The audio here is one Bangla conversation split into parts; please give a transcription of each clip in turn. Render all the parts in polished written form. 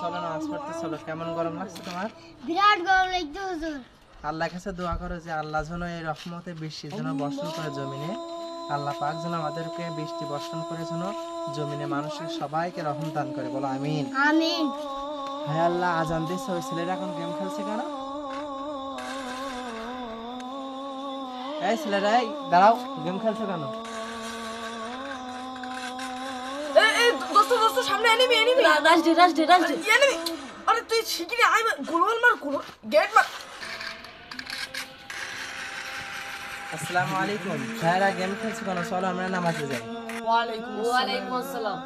চলো নামাজ পড়তে চলো। কেমন গরম লাগছে তোমার? বিরাট গরম লাগছে হুজুর। আল্লাহর কাছে দোয়া করো যে আল্লাহ যেন এই রহমতে বৃষ্টি যেন বর্ষণ করে জমিনে। আল্লাহ পাক যেন আমাদেরকে বৃষ্টি বর্ষণ করে যেন জমিনে মানুষের সবাইকে রহম দান করে। বলো আমিন। আমিন। হায় আল্লাহ, আজান দিচ্ছে, ওই ছেলেরা এখন গেম খেলছে কেন? এই ছেলেরা, এই দাঁড়াও, গেম খেলছে কেন? এই দোস্ত সামনে এনিমি রাশ দে এনিমি। আরে তুই শিগগিরই আয়, গোলমাল মার, গেট মার। আসসালামু আলাইকুম। ভাইরা গেম খেলছে কেন? চলো আমরা নামাজে যাই। ওয়ালাইকুম আসসালাম।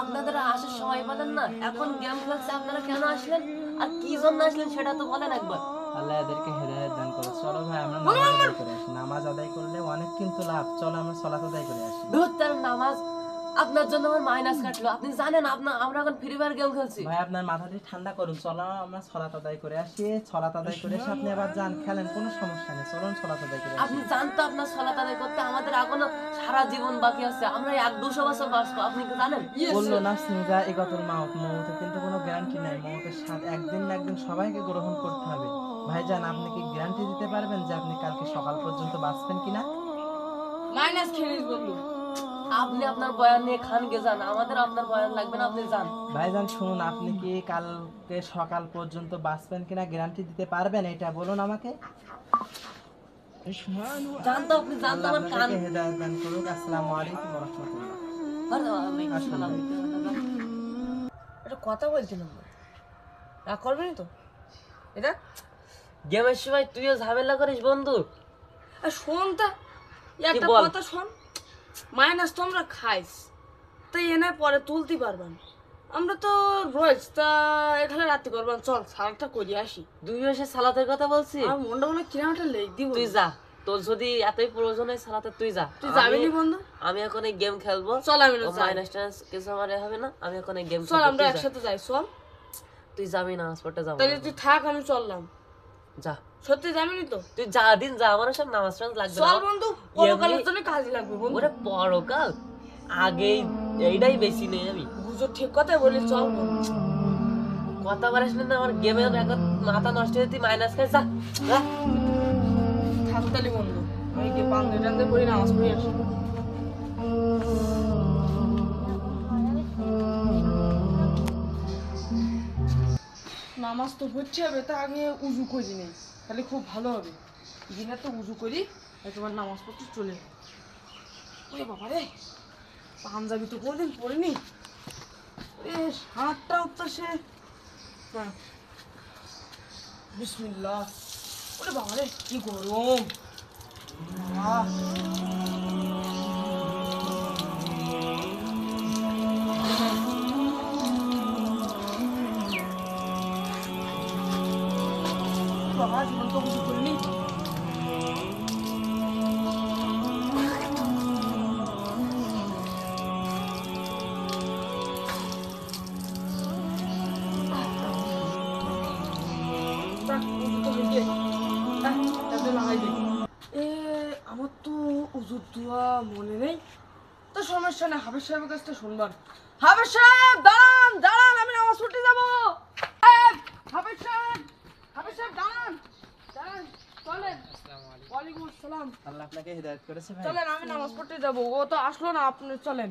আপনাদের আসার সময় বলেন না, এখন গেম খেলছে, আপনারা কেন আসলেন আর কি জন্য আসলেন সেটা তো বলেন একবার। আল্লাহ এদেরকে হেদায়েত দান করো। চলো ভাই আমরা নামাজ আদায় করে আসি। নামাজ আদায় করলে অনেক কিন্তু লাভ। চলো আমরা সালাত আদায় করে আসি। ধুত্তার নামাজ আপনার জন্য আমার মাইনাস কাটলো। আপনি জানেন আমরা এখন ফ্রি ফায়ার গেম খেলছি। ভাই আপনার মাথাটি ঠান্ডা করুন। চলো আমরা সালাত আদায় করে আসি। সালাত আদায় করে এসে আপনি আবার যান, খেলেন, কোনো সমস্যা নেই। চলুন সালাত আদায় করে আসি। আপনি জানতো আপনার সালাত আদায় করতে আমাদের এখনো সারা জীবন বাকি আছে। আমরা 1-200 বছর বাঁচবো, আপনি কি জানেন? বললো না সিনজা এগতুল মাউত, মৌতের কিন্তু কোনো গ্যারান্টি নাই। মৌতের স্বাদ একদিন না একদিন সবাইকে গ্রহণ করতে হবে। ভাইজান আপনি কি গ্যারান্টি দিতে পারবেন যে আপনি কালকে সকাল পর্যন্ত বাঁচবেন কিনা? মাইনাস খেলিস বন্ধু। আপনি আপনার বয়ান নিয়ে খান গে যান, আমাদের আপনার বয়ান লাগবে না, আপনি যান। ভাইজান শুনুন, আপনি কি কালকে সকাল পর্যন্ত বাঁচবেন কিনা গ্যারান্টি দিতে পারবেন? এটা বলুন আমাকে। জানতো আপনি জানতো আল্লাহ আমার কান। আপনাদেরকে হেদায়েত দান করুক। আসসালামু আলাইকুম ওয়া রাহমাতুল্লাহ। আসসালাম। এটা কথা বলছিলাম, রাগ করবি না তো? এটা গেমের সময় তুইও ঝামেলা করিস বন্ধু। আর শোন তা, একটা বল? কথা শোন। মাইনাস তো আমরা খাইস, তাই এনে পরে তুলতে পারবেন। আমরা তো রোজ তা এখানে রাত্রি করবেন। চল সালাদটা করি আসি। তুই এসে সালাতের কথা বলছিস? আমার মনটা মনে কিরম একটা লেগ দিব। তুই যা, তোর যদি এতই প্রয়োজন হয় সালাতে তুই যা। তুই যাবি নি বন্ধু? আমি এখন এই গেম খেলবো। চল আমি না যাই। মাইনাস টাইনাস কিছু আমার হবে না, আমি এখন এই গেম চল খেলবো। আমরা একসাথে যাই। চল তুই যাবি না, হাসপাতালে যাবো। তাহলে তুই থাক, আমি চললাম। যা, সত্যি যাবি নি তো? তুই যা দিন যা, আমার সব নামাজ টামাজ লাগবে না। চল বন্ধু, পরকালের জন্য কাজে লাগবে বন্ধু। ওরে পরকাল আগেই এইটাই বেশি নেই। আমি বুঝো ঠিক কথাই বলি। চল বন্ধু। কথা বলিস না, আমার গেমে এখন মাথা নষ্ট হয়ে তুই মাইনাস খাই। যা যা। থাক তাহলে বন্ধু, আমি কি পান টান করি, নামাজ পড়ি আসি। নামাজ তো হচ্ছে হবে, তা আগে উজু করি নেই, তাহলে খুব ভালো হবে। দিনে তো উজু করি, একেবারে নামাজ পড়তে চলে। ওরে বাবা রে, পাঞ্জাবি তো কোনোদিন পড়িনি। হাতটাও তো সে। বিসমিল্লাহ। ওরে বাবা রে, কি গরম। বাবা জীবন তো কিছু করিনি। আমার তো উজুর দোয়া মনে নেই, তো সমস্যা নেই। হাফেজ সাহেবের কাছ থেকে শুনবার। হাফেজ সাহেব দাঁড়ান দাঁড়ান, আমি নামাজ পড়তে যাবো। হাফেজ সাহেব, হাফেজ সাহেব দাঁড়ান দাঁড়ান, চলেন। ওয়ালাইকুম আসসালাম। আল্লাহ আপনাকে হেদায়েত করেছে ভাই। চলেন, আমি নামাজ পড়তে যাবো। ও তো আসলো না, আপনি চলেন।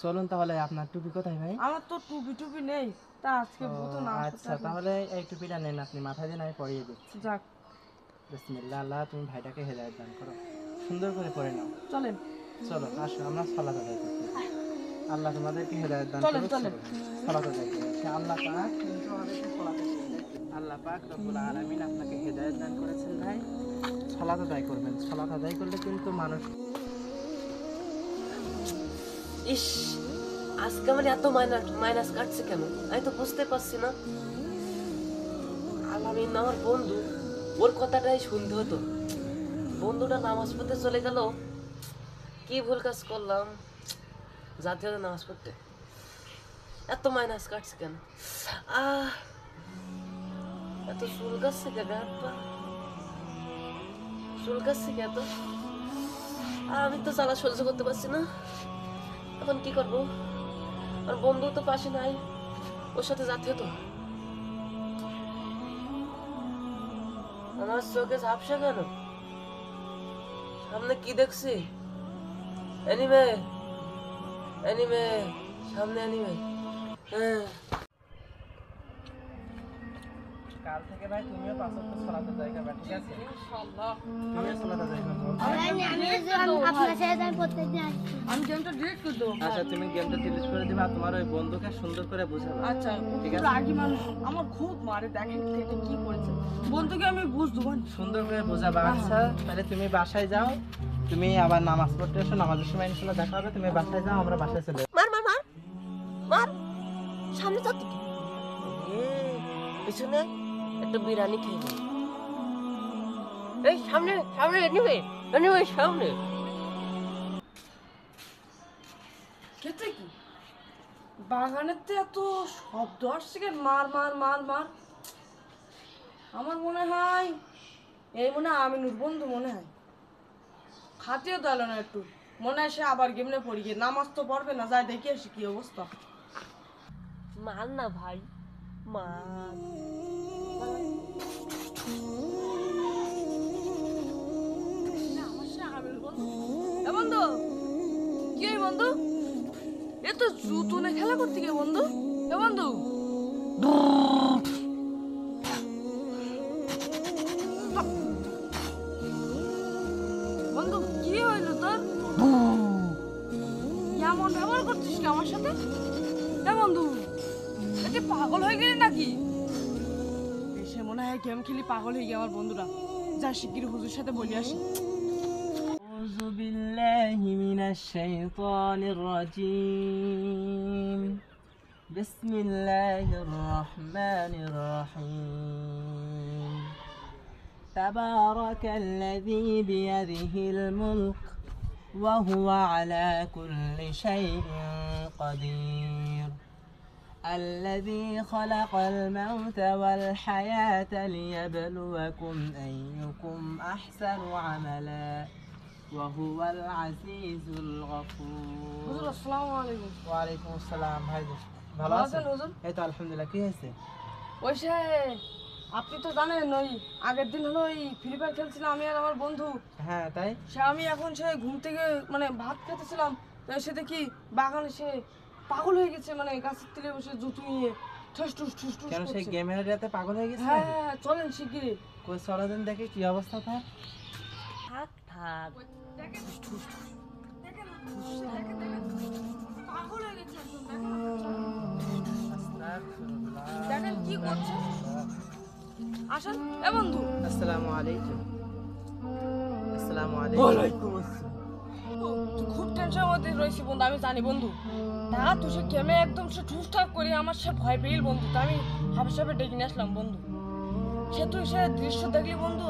চলুন তাহলে। আপনার টুপি কোথায় ভাই? আমার তো টুপি নেই, তা আজকে তো না। আচ্ছা তাহলে এই টুপিটা নেন, আপনি মাথায় দিন, আমি পরিয়ে দিচ্ছি। যাক, বিসমিল্লাহ। আল্লাহ তুমি ভাইটাকে হেদায়েত দান করো। সুন্দর করে পড়ে নাও। চলেন। চলো আসো আমরা সালাত আদায় করতে। আল্লাহ তোমাদেরকে হেদায়েত দান চলেন, করুক। চলেন। সালাত আদায় করুন। আল্লাহ পাক কিন্তু আমাদেরকে সালাত আদায় করতে। আল্লাহ পাক রব্বুল আলামিন আপনাকে হেদায়েত দান করেছেন ভাই। সালাত আদায় করবেন। সালাত আদায় করলে কিন্তু মানুষ। ইস, আজকে আমার এত মাইনাস কাটছে কেন আমি তো বুঝতে পারছি না। আলামিন আমার বন্ধু, ওর কথাটাই শুনতে হতো। বন্ধুটা নামাজ পড়তে চলে গেল, কি ভুল কাজ করলাম। জাতীয় নামাজ পড়তে এত মাইনাস কাটছে কেন? এত চুল কাটছে কেন? চুল কাটছে কে এত? আমি তো জ্বালা সহ্য করতে পারছি না। এখন কি করবো? আর বন্ধু তো পাশে নাই, ওর সাথে যাতে হতো। আমার চোখে ঝাপসা কেন? সামনে কি দেখছি? অ্যানিমে, অ্যানিমে, সামনে অ্যানিমে। হ্যাঁ, কাল থেকে ভাই তুমিও 5 ওয়াক্ত সালাতে জায়গা বা, ঠিক আছে? ইনশাআল্লাহ। তুমিও সালাতে জায়গা। আপনার সাথে আমি প্রত্যেকদিন আসছি। আমি গেমটা ডিলিট করে দেবো। আচ্ছা তুমি গেমটা ডিলিট করে দিবা, তোমার ওই বন্ধুকে সুন্দর করে বোঝাবা। আচ্ছা, ঠিক খুব আছে। রাগী মানুষ, আমার খুব মারে, দেখেন এটা কি করেছে। বন্ধুকে আমি বুঝ দেবো। সুন্দর করে বোঝাবা। আচ্ছা তাহলে তুমি বাসায় যাও, তুমি আবার নামাজ পড়তে এসো, নামাজের সময় ইনশাআল্লাহ দেখা হবে। তুমি বাসায় যাও, আমরা বাসায় চলে যাবো। মার মার মার মার, সামনে যাচ্ছে কি? পিছনে একটু বিরিয়ানি খেয়ে নে। এই সামনে সামনে অ্যানিমে, অ্যানিমে সামনে। খেতে কি বাগানেতে এত শব্দ আসছে কেন? মার মার মার মার। আমার মনে হয় এই মনে হয় আমিনুর বন্ধু মনে হয়, খাতিও তো এলো না একটু। মনে হয় সে আবার গেমনে পড়ি গিয়ে, নামাজ তো পড়বে না, যাই দেখে আসি কি অবস্থা। মার না ভাই, মার। এ বন্ধু, কি এই বন্ধু? এ তো জুতো না খেলা করতে গিয়ে বন্ধু। এ বন্ধু, বন্ধু কি হইলো তোর? এমন ব্যবহার করছিস কি আমার সাথে? এ বন্ধু, এটা পাগল হয়ে গেলি নাকি? এসে মনে হয় গেম খেলি পাগল হয়ে গিয়ে আমার বন্ধুরা। যা শিগগির হুজুর সাথে বলি আসি। أعوذ بالله من الشيطان الرجيم. بسم الله الرحمن الرحيم. تبارك الذي بيده الملك وهو على كل شيء قدير. الذي خلق الموت والحياة ليبلوكم أيكم أحسن عملا وهو العزيز الغفور. হুজুর আসসালামু আলাইকুম। ওয়ালাইকুম আসসালাম। ভাই ভালো ভালো আছেন? আছেন হুজুর? এই তো আলহামদুলিল্লাহ। কি হয়েছে? ওই সে আপনি তো জানেন ওই আগের দিন হলো ওই ফ্রি ফায়ার খেলছিলাম আমি আর আমার বন্ধু। হ্যাঁ তাই? সে আমি এখন সে ঘুম থেকে মানে ভাত খেতেছিলাম, তো সে দেখি বাগানে সে পাগল হয়ে গেছে, মানে গাছের তলে বসে জুতো নিয়ে ঠুস ঠুস ঠুস ঠুস কেন সেই করছে। গেমের রাতে পাগল হয়ে গেছে? হ্যাঁ হ্যাঁ, চলেন শিগগিরই। কই চলো দিন দেখি কি অবস্থা তার। থাক থাক। পাগল হয়ে গেছে একদম, দেখেন কি করছে। আসেন এ বন্ধু। আসসালামু আলাইকুম। আসসালামু ওয়ালাইকুম তুই খুব টেনশনের মধ্যে রয়েছি বন্ধু, আমি জানি বন্ধু। তা তুই সে গেমে একদম সে ঠুসঠাক করি আমার সে ভয় পেয়ে বন্ধু, তা আমি হাফে ডেকে নিয়ে আসলাম বন্ধু। সে তুই সে দৃশ্য দেখলি বন্ধু,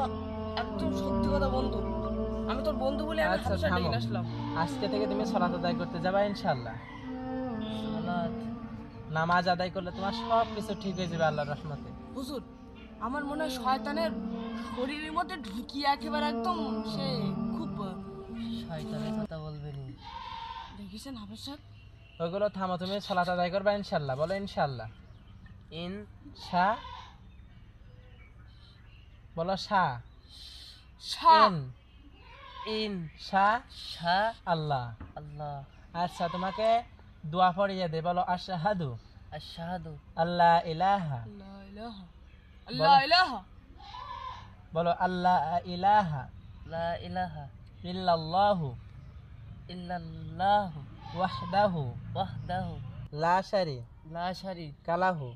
একদম সত্যি কথা বন্ধু, আমি তোর বন্ধু বলে আমি আচ্ছা, হাফে ডেকে থামো। নিয়ে আসলাম। আজকে থেকে তুমি সালাত আদায় করতে যাবা ইনশাআল্লাহ। সালাত। নামাজ আদায় করলে তোমার সব কিছু ঠিক হয়ে যাবে আল্লাহর রহমতে। হুজুর আমার মনে হয় শয়তানের শরীরের মধ্যে ঢুকিয়ে একেবারে একদম সে খুব শয়তানের কথা বলবে নি। দেখেছেন হাফেজ সাহেব। ওগুলো থামো, তুমি সালাত আদায় করবা ইনশাআল্লাহ। বলো ইনশাআল্লাহ। ইন শা বলো শা। শাহ ইন ইন শা শা আল্লাহ। আল্লাহ। আচ্ছা তোমাকে দোয়া পড়িয়ে দে, বলো আশহাদু আশহাদু আল্লাহ ইলাহা। আল্লাহ ইলাহা আল্লাহ ইলাহা বলো আল্লাহ ইলাহা লা ইলাহা ইল্লাল্লাহু ইল্লাল্লাহু ওয়াহদাহু ওয়াহদাহু লা শারীকা লা শারীকা লাহু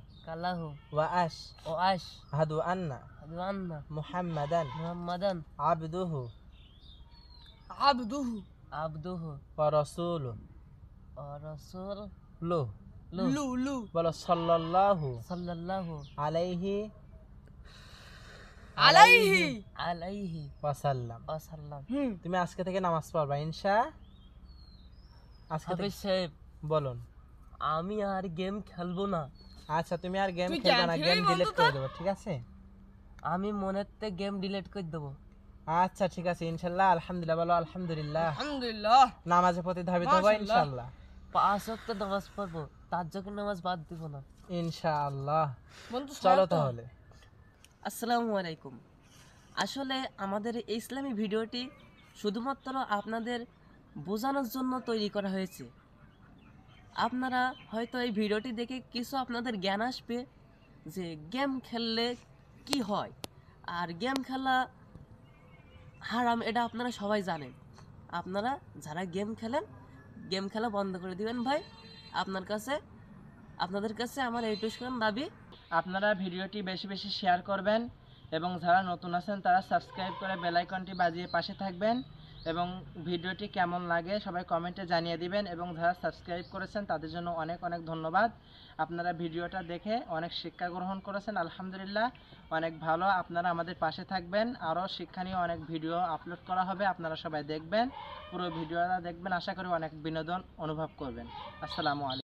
লাহু ওয়া ওয়া আশহাদু আন্না আন্না মুহাম্মাদান মুহাম্মাদান আবদুহু আবদুহু আবদুহু ওয়া রাসূলুহু। ওয়া রাসূলুহু লু লু বলো সাল্লাল্লাহু সাল্লাল্লাহু আলাইহি আলাইহি আলাইহি ওয়াসাল্লাম। ওয়াসাল্লাম। তুমি আজকে থেকে নামাজ পড়বা আজকে থেকে। হাফেজ সাহেব, বলুন। আমি আর গেম খেলবো না। আচ্ছা তুমি আর গেম তুই খেলবা না, গেম গেম খেলবি ডিলিট বলতো করে তো? দেবো, ঠিক আছে? আমি মনেতে গেম ডিলিট করে দেবো। আচ্ছা ঠিক আছে ইনশাআল্লাহ। আলহামদুলিল্লাহ বলো আলহামদুলিল্লাহ। আলহামদুলিল্লাহ। নামাজের প্রতি ধাবিত হবো মাশাআল্লাহ। ইনশাআল্লাহ। 5 ওয়াক্ত নামাজ পড়বো। তাহাজ্জুদের নামাজ বাদ দিব না। ইনশাআল্লাহ। বন্ধু চলো তাহলে। আসসালামু আলাইকুম। আসলে আমাদের এই ইসলামী ভিডিওটি শুধুমাত্র আপনাদের বোঝানোর জন্য তৈরি করা হয়েছে। আপনারা হয়তো এই ভিডিওটি দেখে কিছু আপনাদের জ্ঞান আসবে যে গেম খেললে কি হয়, আর গেম খেলা হারাম, এটা আপনারা সবাই জানেন। আপনারা যারা গেম খেলেন, গেম খেলা বন্ধ করে দিবেন ভাই। আপনাদের কাছে আমার এইটুকুন দাবি। আপনারা ভিডিওটি বেশি বেশি শেয়ার করবেন এবং যারা নতুন আছেন তারা সাবস্ক্রাইব করে বেল আইকনটি বাজিয়ে পাশে থাকবেন এবং ভিডিওটি কেমন লাগে সবাই কমেন্টে জানিয়ে দিবেন এবং যারা সাবস্ক্রাইব করেছেন তাদের জন্য অনেক অনেক ধন্যবাদ। আপনারা ভিডিওটা দেখে অনেক শিক্ষা গ্রহণ করেছেন, আলহামদুলিল্লাহ, অনেক ভালো। আপনারা আমাদের পাশে থাকবেন, আরও শিক্ষণীয় অনেক ভিডিও আপলোড করা হবে, আপনারা সবাই দেখবেন, পুরো ভিডিওটা দেখবেন, আশা করি অনেক বিনোদন অনুভব করবেন। আসসালামু আলাইকুম।